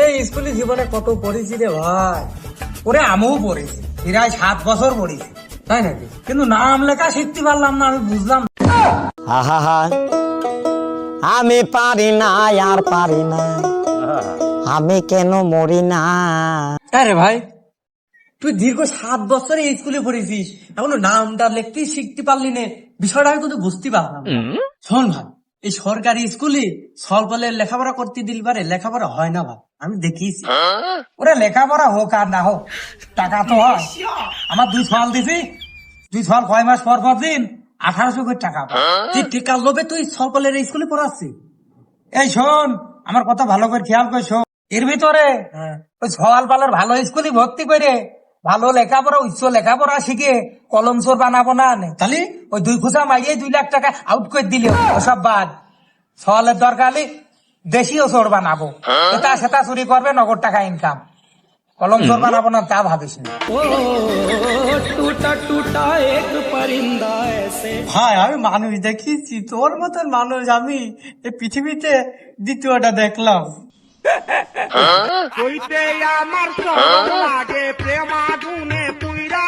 এই স্কুলে জীবনে কত পড়েছি রে ভাই। ওরে আমিও পড়েছি, প্রায় 7 বছর পড়েছি, তাই নাকি? কিন্তু নাম লেখা শিখতে পারলাম না, আমি বুঝলাম না। আহা, আমি পারি না আর পারি না, আমি কেন মরি না। আরে ভাই, তুই দীর্ঘ 7 বছর এই স্কুলে পড়েছিস, এখনো নামটা লিখতে শিখতে পারলি না, বিষয়টা আমি কিন্তু বুঝতে পারলাম না। শোন ভাই, এই সরকারি স্কুলে সলপলের লেখাপড়া করতে দিল পারে, লেখাপড়া হয় না ভাই, আমি দেখিছি। ওরা লেখাপড়া হোক আর না হোক, টাকা তো হয়। আমার 2 সাল দিছি, 2 সাল 6 মাস পর পর দিন 1800 করে টাকা পাই। তুই টিকার লোভে তুই সলপলের স্কুলে পড়াচ্ছি। এই শোন, আমার কথা ভালো করে খেয়াল করে শোন। এর ভিতরে ওই সওয়ালপালের ভালো স্কুলে ভর্তি করে ভালো লেখাপড়া, উচ্চ লেখাপড়া শিখে কলম চোর বানাবো না, তাহলে ওই 2 খুচা মারিয়ে 2 লাখ টাকা আউট করে দিলে ওসব বাদ। সওয়ালের দরকার হলে দেশীয় চোর বানাবো, এটা সেটা চুরি করবে, নগদ টাকা ইনকাম। কলম চোর বানাবো না তা ভাবিস না। ভাই, আমি মানুষ দেখিছি, তোর মতন মানুষ আমি এই পৃথিবীতে দ্বিতীয়টা দেখলাম। হইতে আমার সরম লাগে প্রেমাগুনে পুইরা